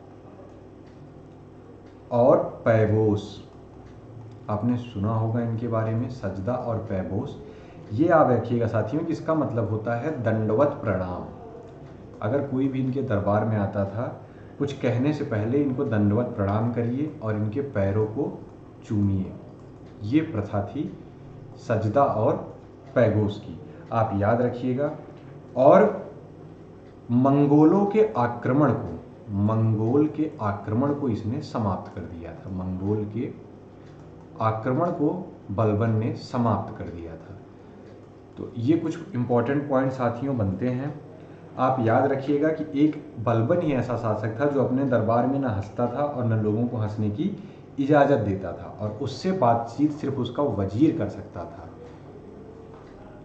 और पैबोस। आपने सुना होगा इनके बारे में, सजदा और पैबोस। ये आप रखिएगा साथियों कि इसका मतलब होता है दंडवत प्रणाम। अगर कोई भी इनके दरबार में आता था, कुछ कहने से पहले इनको दंडवत प्रणाम करिए और इनके पैरों को चूमिए। ये प्रथा थी सजदा और पैगोस की, आप याद रखिएगा। और मंगोल के आक्रमण को इसने समाप्त कर दिया था। मंगोल के आक्रमण को बलबन ने समाप्त कर दिया था। तो ये कुछ इंपॉर्टेंट पॉइंट साथियों बनते हैं। आप याद रखिएगा कि एक बलबन ही ऐसा शासक था जो अपने दरबार में न हंसता था और न लोगों को हंसने की इजाज़त देता था, और उससे बातचीत सिर्फ उसका वजीर कर सकता था।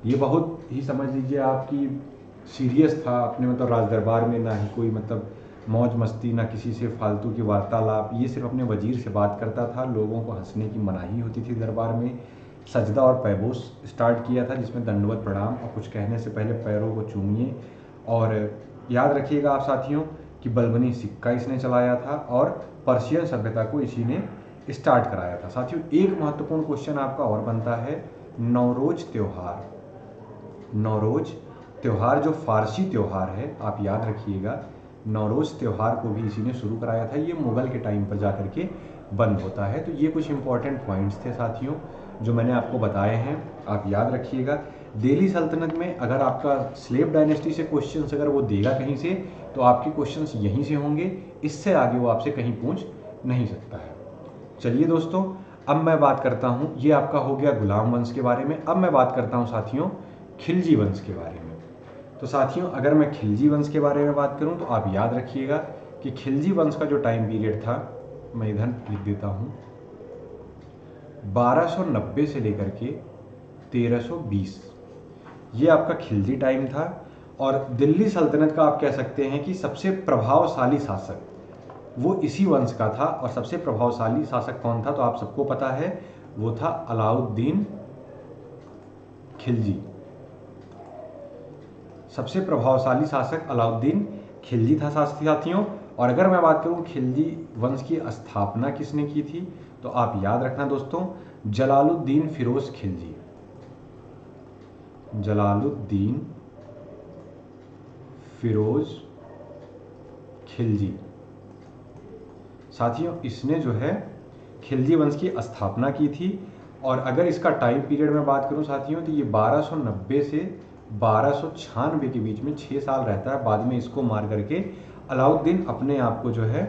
ये बहुत ही समझ लीजिए आपकी सीरियस था अपने मतलब राज दरबार में, ना ही कोई मतलब मौज मस्ती, ना किसी से फालतू की वार्तालाप। ये सिर्फ अपने वजीर से बात करता था, लोगों को हंसने की मनाही होती थी दरबार में। सजदा और पैबोस स्टार्ट किया था, जिसमें दंडवत प्रणाम और कुछ कहने से पहले पैरों को चूमिए। और याद रखिएगा आप साथियों कि बलबनी सिक्का इसने चलाया था और पर्शियन सभ्यता को इसी ने स्टार्ट कराया था। साथियों एक महत्वपूर्ण क्वेश्चन आपका और बनता है, नौरोज त्यौहार जो फारसी त्यौहार है, आप याद रखिएगा नौरोज त्यौहार को भी इसी ने शुरू कराया था। ये मुगल के टाइम पर जाकर के बंद होता है। तो ये कुछ इंपॉर्टेंट पॉइंट्स थे साथियों जो मैंने आपको बताए हैं, आप याद रखिएगा। दिल्ली सल्तनत में अगर आपका स्लेव डायनेस्टी से क्वेश्चंस अगर वो देगा कहीं से, तो आपके क्वेश्चंस यहीं से होंगे, इससे आगे वो आपसे कहीं पूछ नहीं सकता है। चलिए दोस्तों, अब मैं बात करता हूँ, ये आपका हो गया गुलाम वंश के बारे में। अब मैं बात करता हूँ साथियों खिलजी वंश के बारे में। तो साथियों अगर मैं खिलजी वंश के बारे में बात करूँ तो आप याद रखिएगा कि खिलजी वंश का जो टाइम पीरियड था, मैं इधर लिख देता हूँ, 1290 से लेकर के 1320, ये आपका खिलजी टाइम था। और दिल्ली सल्तनत का आप कह सकते हैं कि सबसे प्रभावशाली शासक वो इसी वंश का था। और सबसे प्रभावशाली शासक कौन था, तो आप सबको पता है, वो था अलाउद्दीन खिलजी। सबसे प्रभावशाली शासक अलाउद्दीन खिलजी था साथियों। और अगर मैं बात करूं खिलजी वंश की स्थापना किसने की थी, तो आप याद रखना दोस्तों, जलालुद्दीन फिरोज खिलजी। जलालुद्दीन फिरोज खिलजी साथियों, इसने जो है खिलजी वंश की स्थापना की थी। और अगर इसका टाइम पीरियड में बात करूं साथियों, तो ये 1290 से 1296 के बीच में 6 साल रहता है। बाद में इसको मार करके अलाउद्दीन अपने आप को जो है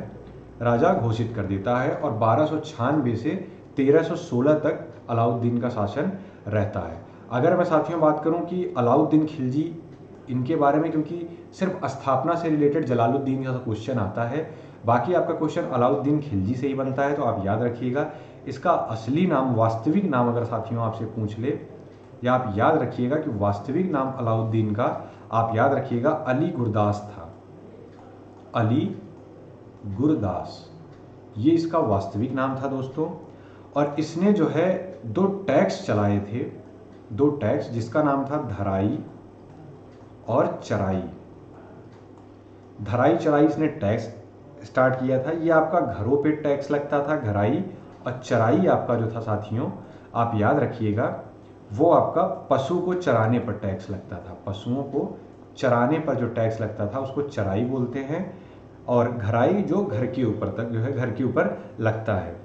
राजा घोषित कर देता है। और 1296 से 1316 तक अलाउद्दीन का शासन रहता है। अगर मैं साथियों बात करूं कि अलाउद्दीन खिलजी, इनके बारे में, क्योंकि सिर्फ स्थापना से रिलेटेड जलालुद्दीन का क्वेश्चन आता है, बाकी आपका क्वेश्चन अलाउद्दीन खिलजी से ही बनता है, तो आप याद रखिएगा इसका असली नाम, वास्तविक नाम अगर साथियों आपसे पूछ ले, या आप याद रखिएगा कि वास्तविक नाम अलाउद्दीन का, आप याद रखिएगा, अली गुरदास था। अली गुरदास, ये इसका वास्तविक नाम था दोस्तों। और इसने जो है 2 टैक्स चलाए थे, 2 टैक्स, जिसका नाम था धराई और चराई। धराई चराई इसने टैक्स स्टार्ट किया था। ये आपका घरों पे टैक्स लगता था, घराई। और चराई आपका जो था साथियों, आप याद रखिएगा, वो आपका पशु को चराने पर टैक्स लगता था। पशुओं को चराने पर जो टैक्स लगता था उसको चराई बोलते हैं। और घराई जो घर के ऊपर तक जो है, घर के ऊपर लगता है।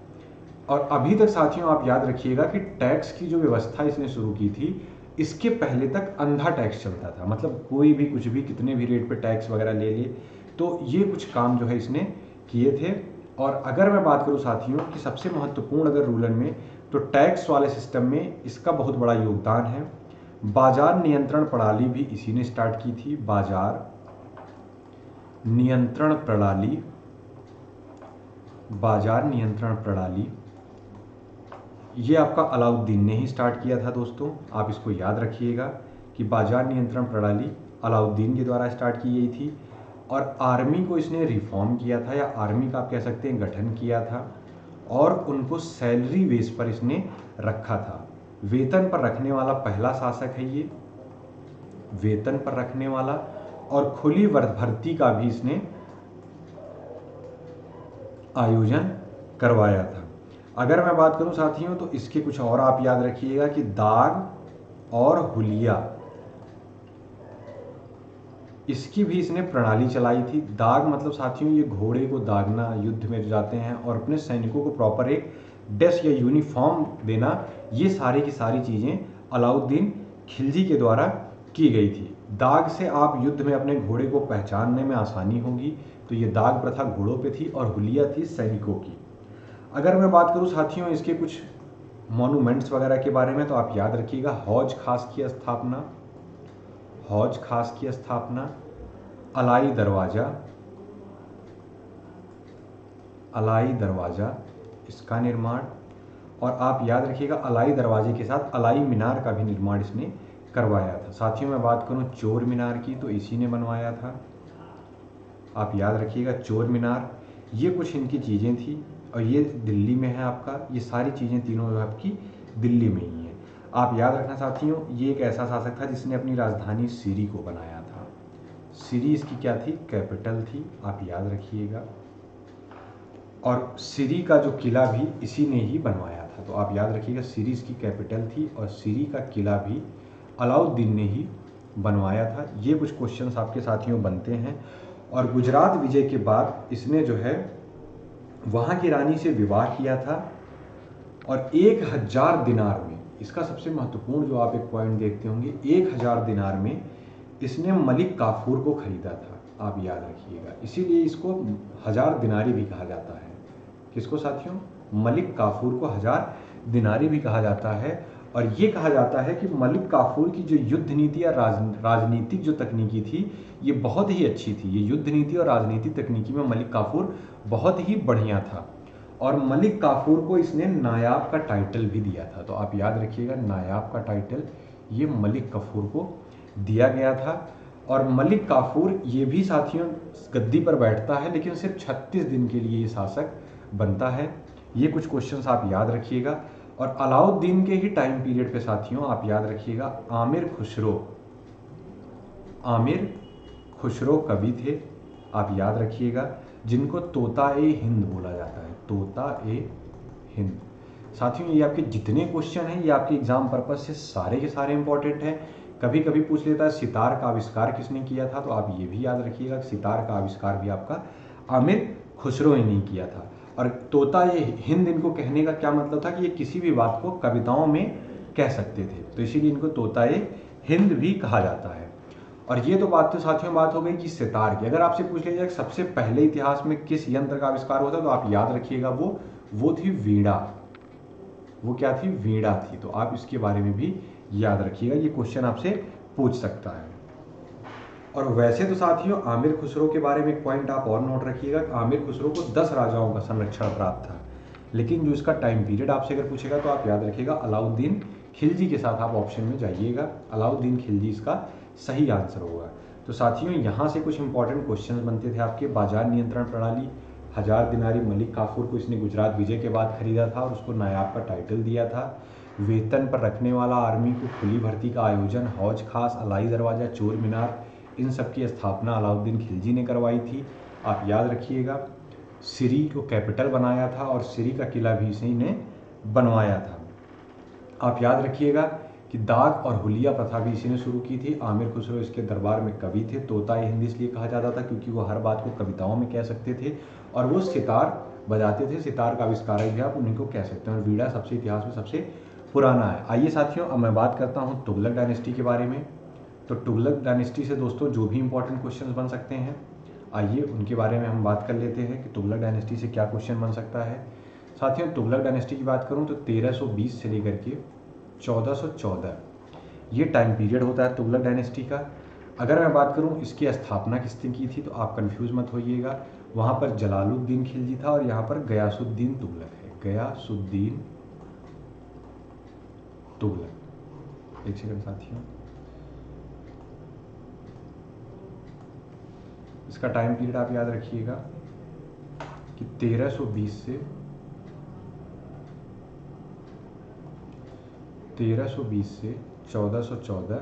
और अभी तक साथियों आप याद रखिएगा कि टैक्स की जो व्यवस्था इसने शुरू की थी, इसके पहले तक अंधा टैक्स चलता था। मतलब कोई भी कुछ भी कितने भी रेट पे टैक्स वगैरह ले ले, तो ये कुछ काम जो है इसने किए थे। और अगर मैं बात करूं साथियों कि सबसे महत्वपूर्ण अगर रूलर में, तो टैक्स वाले सिस्टम में इसका बहुत बड़ा योगदान है। बाजार नियंत्रण प्रणाली भी इसी ने स्टार्ट की थी। बाजार नियंत्रण प्रणाली, बाजार नियंत्रण प्रणाली, ये आपका अलाउद्दीन ने ही स्टार्ट किया था दोस्तों। आप इसको याद रखिएगा कि बाजार नियंत्रण प्रणाली अलाउद्दीन के द्वारा स्टार्ट की गई थी। और आर्मी को इसने रिफॉर्म किया था, या आर्मी का आप कह सकते हैं गठन किया था। और उनको सैलरी बेस पर इसने रखा था। वेतन पर रखने वाला पहला शासक है ये, वेतन पर रखने वाला। और खुली भर्ती का भी इसने आयोजन करवाया था। अगर मैं बात करूं साथियों, तो इसके कुछ और आप याद रखिएगा कि दाग और हुलिया, इसकी भी इसने प्रणाली चलाई थी। दाग मतलब साथियों ये घोड़े को दागना, युद्ध में जाते हैं और अपने सैनिकों को प्रॉपर एक ड्रेस या यूनिफॉर्म देना, ये सारी की सारी चीज़ें अलाउद्दीन खिलजी के द्वारा की गई थी। दाग से आप युद्ध में अपने घोड़े को पहचानने में आसानी होगी, तो ये दाग प्रथा घोड़ों पे थी। और हुलिया थी सैनिकों की। अगर मैं बात करूं साथियों इसके कुछ मॉन्यूमेंट्स वगैरह के बारे में, तो आप याद रखिएगा, हौज खास की स्थापना, हौज खास की स्थापना, अलाई दरवाजा, अलाई दरवाजा इसका निर्माण। और आप याद रखिएगा अलाई दरवाजे के साथ अलाई मीनार का भी निर्माण इसने करवाया था। साथियों मैं बात करूं चोर मीनार की, तो इसी ने बनवाया था। आप याद रखिएगा चोर मीनार, ये कुछ इनकी चीज़ें थी। और ये दिल्ली में है आपका, ये सारी चीज़ें तीनों आपकी दिल्ली में ही हैं। आप याद रखना साथियों, ये एक ऐसा शासक था जिसने अपनी राजधानी सिरी को बनाया था। सिरी इसकी क्या थी, कैपिटल थी, आप याद रखिएगा। और सिरी का जो किला भी इसी ने ही बनवाया था, तो आप याद रखिएगा सिरी इसकी कैपिटल थी और सिरी का किला भी अलाउद्दीन ने ही बनवाया था। ये कुछ क्वेश्चंस आपके साथियों बनते हैं। और गुजरात विजय के बाद इसने जो है वहाँ की रानी से विवाह किया था। और 1000 दिनार में, इसका सबसे महत्वपूर्ण जो आप एक पॉइंट देखते होंगे, 1000 दिनार में इसने मलिक काफूर को खरीदा था। आप याद रखिएगा, इसीलिए इसको 1000 दिनारी भी कहा जाता है। किसको साथियों, मलिक काफूर को 1000 दिनारी भी कहा जाता है। और ये कहा जाता है कि मलिक काफूर की जो युद्ध नीति या राजनीतिक जो तकनीकी थी ये बहुत ही अच्छी थी। ये युद्ध नीति और राजनीतिक तकनीकी में मलिक काफूर बहुत ही बढ़िया था। और मलिक काफूर को इसने नायाब का टाइटल भी दिया था। तो आप याद रखिएगा, नायाब का टाइटल ये मलिक काफूर को दिया गया था। और मलिक काफूर ये भी साथियों गद्दी पर बैठता है, लेकिन सिर्फ 36 दिन के लिए ये शासक बनता है। ये कुछ क्वेश्चंस आप याद रखिएगा। और अलाउद्दीन के ही टाइम पीरियड पे साथियों आप याद रखिएगा, आमिर खुसरो कवि थे, आप याद रखिएगा, जिनको तोता ए हिंद बोला जाता है, तोता ए हिंद। साथियों ये आपके जितने क्वेश्चन हैं ये आपके एग्जाम पर्पज से सारे के सारे इंपॉर्टेंट हैं। कभी कभी पूछ लेता है सितार का आविष्कार किसने किया था, तो आप ये भी याद रखिएगा सितार का आविष्कार भी आपका आमिर खुसरो ने नहीं किया था। और तोता ये हिंद इनको कहने का क्या मतलब था कि ये किसी भी बात को कविताओं में कह सकते थे, तो इसीलिए इनको तोता ये हिंद भी कहा जाता है। और ये तो बात तो साथियों बात हो गई कि सितार की। अगर आपसे पूछ लिया जाए सबसे पहले इतिहास में किस यंत्र का आविष्कार हुआ था, तो आप याद रखिएगा वो थी वीणा। वो क्या थी? वीणा थी। तो आप इसके बारे में भी याद रखिएगा, ये क्वेश्चन आपसे पूछ सकता है। और वैसे तो साथियों आमिर खुसरो के बारे में एक पॉइंट आप और नोट रखिएगा, आमिर खुसरो को 10 राजाओं का संरक्षण प्राप्त था, लेकिन जो इसका टाइम पीरियड आपसे अगर पूछेगा तो आप याद रखिएगा अलाउद्दीन खिलजी के साथ आप ऑप्शन में जाइएगा, अलाउद्दीन खिलजी इसका सही आंसर होगा। तो साथियों यहाँ से कुछ इंपॉर्टेंट क्वेश्चन बनते थे आपके। बाजार नियंत्रण प्रणाली, 1000 दिनारी मलिक काफूर को इसने गुजरात विजय के बाद खरीदा था और उसको नायाब का टाइटल दिया था। वेतन पर रखने वाला आर्मी को खुली भर्ती का आयोजन, हौज खास, अलाई दरवाज़ा, चोर मीनार, इन सब की स्थापना अलाउद्दीन खिलजी ने करवाई थी, आप याद रखिएगा। सिरी को कैपिटल बनाया था और सिरी का किला भी इसी ने बनवाया था। आप याद रखिएगा कि दाग और हुलिया प्रथा भी इसी ने शुरू की थी। आमिर खुसरो इसके दरबार में कवि थे। तोता हिंद इसलिए कहा जाता था क्योंकि वो हर बात को कविताओं में कह सकते थे और वो सितार बजाते थे, सितार का आविष्कार भी आप उन्हीं को कह सकते हैं। और वीणा सबसे इतिहास में सबसे पुराना है। आइए साथियों अब मैं बात करता हूँ तुगलक डायनेस्टी के बारे में। तो तुगलक डायनेस्टी से दोस्तों जो भी इंपॉर्टेंट क्वेश्चन बन सकते हैं, आइए उनके बारे में हम बात कर लेते हैं कि तुगलक डायनेस्टी से क्या क्वेश्चन बन सकता है। साथियों तुगलक डायनेस्टी की बात करूं तो 1320 से लेकर के 1414 ये टाइम पीरियड होता है तुगलक डायनेस्टी का। अगर मैं बात करूं इसकी स्थापना किसने की थी, तो आप कंफ्यूज मत होइएगा, वहाँ पर जलालुद्दीन खिलजी था और यहाँ पर गयासुद्दीन तुगलक है, गयासुद्दीन तुगलक। एक सेकंड साथियों, इसका टाइम पीरियड आप याद रखिएगा कि 1320 से 1414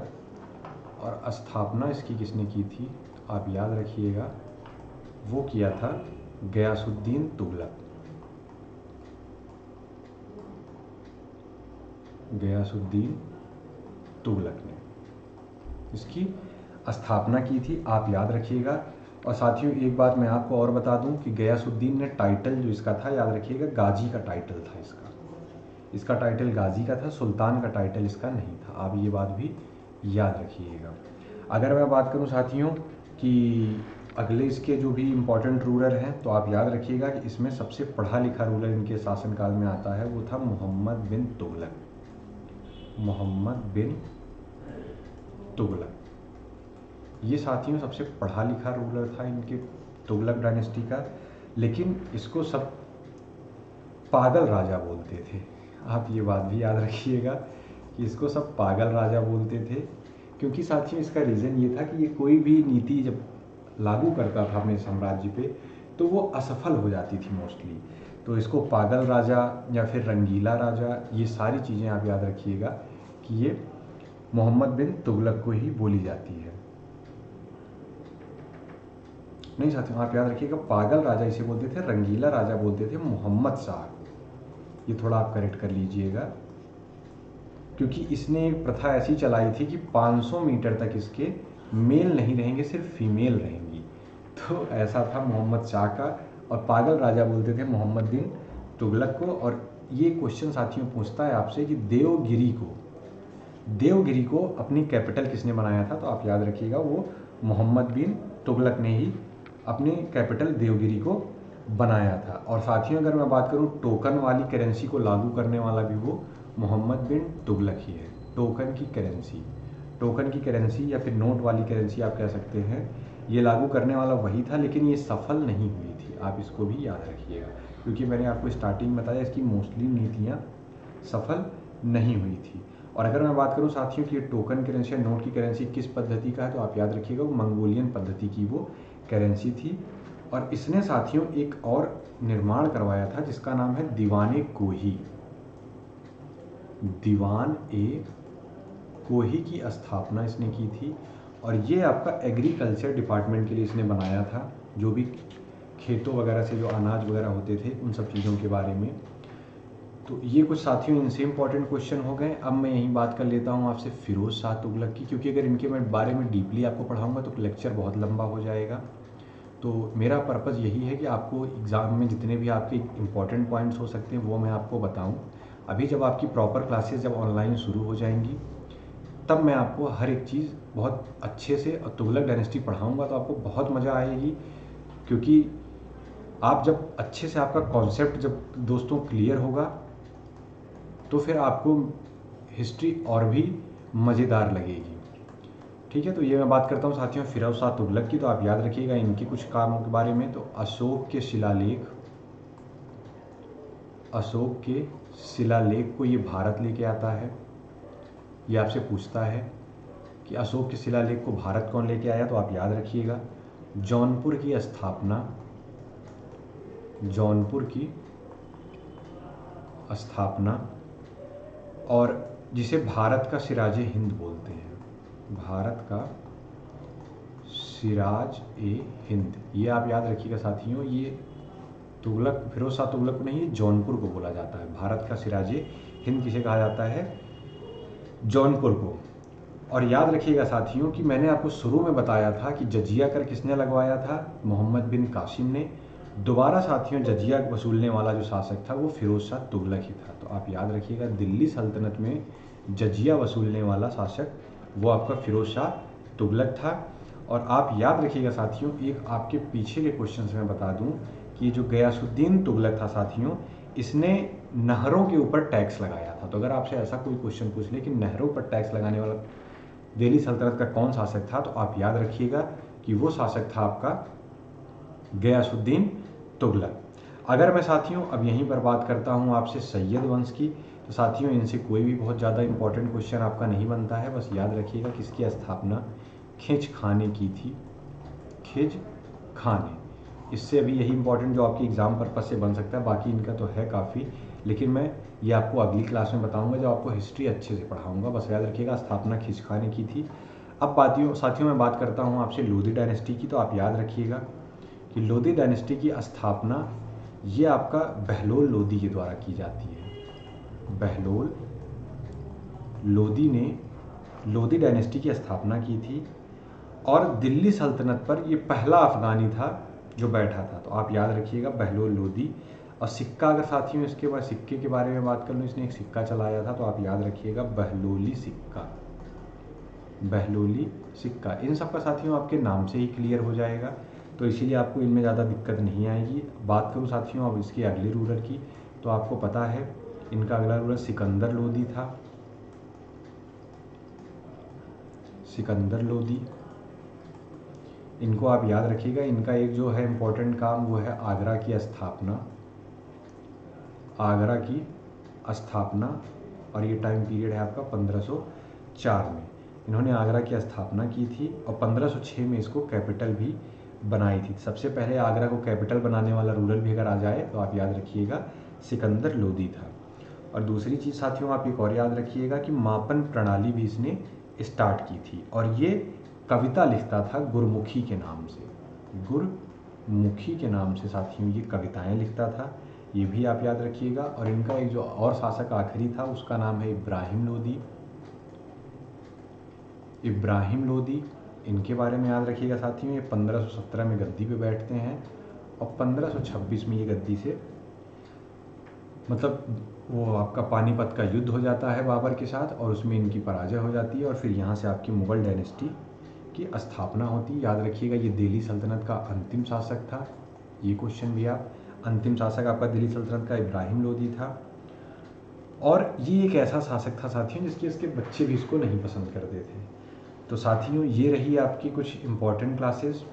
और स्थापना इसकी किसने की थी, तो आप याद रखिएगा वो किया था गयासुद्दीन तुगलक। गयासुद्दीन तुगलक ने इसकी स्थापना की थी, आप याद रखिएगा। और साथियों एक बात मैं आपको और बता दूं कि गयासुद्दीन ने टाइटल जो इसका था याद रखिएगा गाजी का टाइटल था इसका टाइटल गाजी का था, सुल्तान का टाइटल इसका नहीं था, आप ये बात भी याद रखिएगा। अगर मैं बात करूं साथियों कि अगले इसके जो भी इम्पोर्टेंट रूलर हैं, तो आप याद रखिएगा कि इसमें सबसे पढ़ा लिखा रूलर इनके शासनकाल में आता है, वो था मोहम्मद बिन तुगलक। मोहम्मद बिन तुगलक ये साथियों सबसे पढ़ा लिखा रूलर था इनके तुगलक डायनेस्टी का, लेकिन इसको सब पागल राजा बोलते थे। आप ये बात भी याद रखिएगा कि इसको सब पागल राजा बोलते थे, क्योंकि साथियों इसका रीज़न ये था कि ये कोई भी नीति जब लागू करता था अपने साम्राज्य पे तो वो असफल हो जाती थी मोस्टली, तो इसको पागल राजा या फिर रंगीला राजा, ये सारी चीज़ें आप याद रखिएगा कि ये मोहम्मद बिन तुगलक को ही बोली जाती है। नहीं साथियों आप याद रखिएगा पागल राजा इसे बोलते थे, रंगीला राजा बोलते थे मोहम्मद शाह। ये थोड़ा आप करेक्ट कर लीजिएगा, क्योंकि इसने एक प्रथा ऐसी चलाई थी कि 500 मीटर तक इसके मेल नहीं रहेंगे, सिर्फ फीमेल रहेंगी। तो ऐसा था मोहम्मद शाह का, और पागल राजा बोलते थे मोहम्मद बिन तुगलक को। और ये क्वेश्चन साथियों पूछता है आपसे कि देवगिरी को अपनी कैपिटल किसने बनाया था, तो आप याद रखिएगा वो मोहम्मद बिन तुगलक ने ही अपनी कैपिटल देवगिरी को बनाया था। और साथियों अगर मैं बात करूं टोकन वाली करेंसी को लागू करने वाला भी वो मोहम्मद बिन तुगलक ही है। टोकन की करेंसी, टोकन की करेंसी या फिर नोट वाली करेंसी आप कह सकते हैं, ये लागू करने वाला वही था, लेकिन ये सफल नहीं हुई थी। आप इसको भी याद रखिएगा, क्योंकि मैंने आपको स्टार्टिंग में बताया इसकी मोस्टली नीतियाँ सफल नहीं हुई थी। और अगर मैं बात करूं साथियों कि ये टोकन करेंसी या नोट की करेंसी किस पद्धति का है, तो आप याद रखिएगा वो मंगोलियन पद्धति की वो करेंसी थी। और इसने साथियों एक और निर्माण करवाया था जिसका नाम है दीवान-ए कोही। दीवान-ए कोही की स्थापना इसने की थी, और ये आपका एग्रीकल्चर डिपार्टमेंट के लिए इसने बनाया था, जो भी खेतों वगैरह से जो अनाज वगैरह होते थे उन सब चीज़ों के बारे में। तो ये कुछ साथियों इनसे इंपॉर्टेंट क्वेश्चन हो गए। अब मैं यहीं बात कर लेता हूँ आपसे फिरोज शाह तुगलक की, क्योंकि अगर इनके मैं बारे में डीपली आपको पढ़ाऊँगा तो लेक्चर बहुत लंबा हो जाएगा। तो मेरा पर्पज़ यही है कि आपको एग्ज़ाम में जितने भी आपके इंपॉर्टेंट पॉइंट्स हो सकते हैं वो मैं आपको बताऊँ। अभी जब आपकी प्रॉपर क्लासेस जब ऑनलाइन शुरू हो जाएंगी, तब मैं आपको हर एक चीज़ बहुत अच्छे से तुगलक डायनेस्टी पढ़ाऊँगा, तो आपको बहुत मज़ा आएगी। क्योंकि आप जब अच्छे से आपका कॉन्सेप्ट जब दोस्तों क्लियर होगा, तो फिर आपको हिस्ट्री और भी मज़ेदार लगेगी। ठीक है, तो ये मैं बात करता हूँ साथियों फिरोज शाह तुगलक की। तो आप याद रखिएगा इनके कुछ कामों के बारे में। तो अशोक के शिलालेख को ये भारत लेके आता है। ये आपसे पूछता है कि अशोक के शिलालेख को भारत कौन लेके आया, तो आप याद रखिएगा जौनपुर की स्थापना, और जिसे भारत का सिराजे हिंद बोलते हैं, भारत का सिराज ए हिंद, ये आप याद रखिएगा साथियों। ये तुगलक फिरोज शाह तुगलक को नहीं, जौनपुर को बोला जाता है। भारत का सिराजे हिंद किसे कहा जाता है, जौनपुर को। और याद रखिएगा साथियों कि मैंने आपको शुरू में बताया था कि जजिया कर किसने लगवाया था, मोहम्मद बिन कासिम ने। दोबारा साथियों जजिया वसूलने वाला जो शासक था वो फिरोज शाह तुगलक ही था। तो आप याद रखिएगा दिल्ली सल्तनत में जजिया वसूलने वाला शासक वो आपका फिरोज शाह तुगलक था। और आप याद रखिएगा साथियों, एक आपके पीछे के क्वेश्चन से मैं बता दूं कि जो गयासुद्दीन तुगलक था साथियों, इसने नहरों के ऊपर टैक्स लगाया था। तो अगर आपसे ऐसा कोई क्वेश्चन पूछ ले कि नहरों पर टैक्स लगाने वाला दिल्ली सल्तनत का कौन शासक था, तो आप याद रखिएगा कि वो शासक था आपका गयासुद्दीन तुगलक। अगर मैं साथियों अब यहीं पर बात करता हूँ आपसे सैयद वंश की, तो साथियों इनसे कोई भी बहुत ज़्यादा इंपॉर्टेंट क्वेश्चन आपका नहीं बनता है। बस याद रखिएगा किसकी स्थापना खिज खाने की थी, खिज खाने। इससे अभी यही इंपॉर्टेंट जो आपकी एग्ज़ाम पर्पज से बन सकता है, बाकी इनका तो है काफ़ी, लेकिन मैं ये आपको अगली क्लास में बताऊंगा जब आपको हिस्ट्री अच्छे से पढ़ाऊंगा। बस याद रखिएगा स्थापना खिज खाने की थी। अब साथियों मैं बात करता हूँ आपसे लोधी डायनेस्टी की। तो आप याद रखिएगा कि लोधी डायनेस्टी की स्थापना ये आपका बहलोल लोधी के द्वारा की जाती है। बहलोल लोधी ने लोधी डायनेस्टी की स्थापना की थी, और दिल्ली सल्तनत पर ये पहला अफगानी था जो बैठा था। तो आप याद रखिएगा बहलोल लोधी। और सिक्का, अगर साथियों इसके बाद सिक्के के बारे में बात कर लूँ, इसने एक सिक्का चलाया था, तो आप याद रखिएगा बहलोली सिक्का, बहलोली सिक्का। इन सब का साथियों आपके नाम से ही क्लियर हो जाएगा, तो इसीलिए आपको इनमें ज़्यादा दिक्कत नहीं आएगी। बात करूँ साथियों अब इसके अगले रूलर की, तो आपको पता है इनका अगला रूलर सिकंदर लोधी था। सिकंदर लोधी, इनको आप याद रखिएगा। इनका एक जो है इम्पोर्टेंट काम वो है आगरा की स्थापना, आगरा की स्थापना। और ये टाइम पीरियड है आपका 1504 में इन्होंने आगरा की स्थापना की थी, और 1506 में इसको कैपिटल भी बनाई थी। सबसे पहले आगरा को कैपिटल बनाने वाला रूलर भी अगर आ जाए तो आप याद रखिएगा सिकंदर लोधी था। और दूसरी चीज़ साथियों आप एक और याद रखिएगा कि मापन प्रणाली भी इसने स्टार्ट की थी, और ये कविता लिखता था गुरमुखी के नाम से, गुरमुखी के नाम से साथियों ये कविताएं लिखता था, ये भी आप याद रखिएगा। और इनका एक जो और शासक आखिरी था उसका नाम है इब्राहिम लोधी, इब्राहिम लोधी। इनके बारे में याद रखिएगा साथियों, ये 1517 में गद्दी पे बैठते हैं, और 1526 में ये गद्दी से मतलब वो आपका पानीपत का युद्ध हो जाता है बाबर के साथ, और उसमें इनकी पराजय हो जाती है, और फिर यहाँ से आपकी मुगल डायनेस्टी की स्थापना होती है। याद रखिएगा ये दिल्ली सल्तनत का अंतिम शासक था, ये क्वेश्चन भी आप, अंतिम शासक आपका दिल्ली सल्तनत का इब्राहिम लोधी था। और ये एक ऐसा शासक था साथियों जिसके इसके बच्चे भी इसको नहीं पसंद करते थे। तो साथियों ये रही आपकी कुछ इम्पॉर्टेंट क्लासेस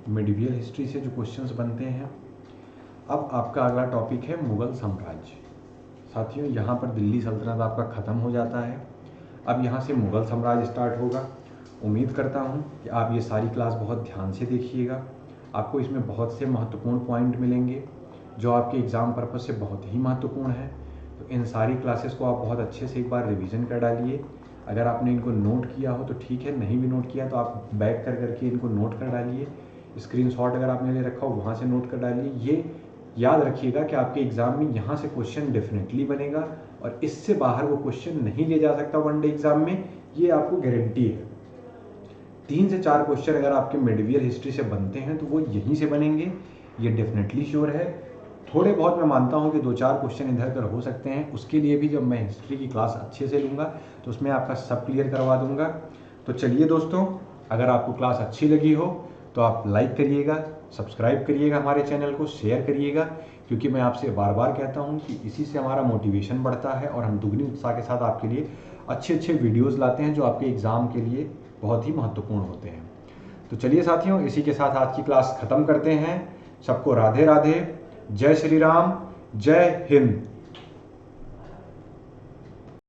मिडिवियल हिस्ट्री से जो क्वेश्चंस बनते हैं। अब आपका अगला टॉपिक है मुग़ल साम्राज्य। साथियों यहाँ पर दिल्ली सल्तनत आपका ख़त्म हो जाता है, अब यहाँ से मुग़ल साम्राज्य स्टार्ट होगा। उम्मीद करता हूँ कि आप ये सारी क्लास बहुत ध्यान से देखिएगा, आपको इसमें बहुत से महत्वपूर्ण पॉइंट मिलेंगे जो आपके एग्ज़ाम पर्पज़ से बहुत ही महत्वपूर्ण है। तो इन सारी क्लासेस को आप बहुत अच्छे से एक बार रिवीजन कर डालिए। अगर आपने इनको नोट किया हो तो ठीक है, नहीं भी नोट किया तो आप बैक कर करके इनको नोट कर डालिए। स्क्रीनशॉट अगर आपने ले रखा हो वहाँ से नोट कर डालिए। ये याद रखिएगा कि आपके एग्ज़ाम में यहाँ से क्वेश्चन डेफिनेटली बनेगा और इससे बाहर वो क्वेश्चन नहीं ले जा सकता वनडे एग्ज़ाम में, ये आपको गारंटी है। 3 से 4 क्वेश्चन अगर आपके मिडिवियल हिस्ट्री से बनते हैं तो वो यहीं से बनेंगे, ये डेफिनेटली श्योर है। थोड़े बहुत मैं मानता हूँ कि 2-4 क्वेश्चन इधर उधर हो सकते हैं, उसके लिए भी जब मैं हिस्ट्री की क्लास अच्छे से लूँगा तो उसमें आपका सब क्लियर करवा दूँगा। तो चलिए दोस्तों, अगर आपको क्लास अच्छी लगी हो तो आप लाइक करिएगा, सब्सक्राइब करिएगा हमारे चैनल को, शेयर करिएगा, क्योंकि मैं आपसे बार बार कहता हूँ कि इसी से हमारा मोटिवेशन बढ़ता है और हम दुगनी उत्साह के साथ आपके लिए अच्छे अच्छे वीडियोज़ लाते हैं जो आपके एग्ज़ाम के लिए बहुत ही महत्वपूर्ण होते हैं। तो चलिए साथियों, इसी के साथ आज की क्लास ख़त्म करते हैं। सबको राधे राधे, जय श्री राम, जय हिंद।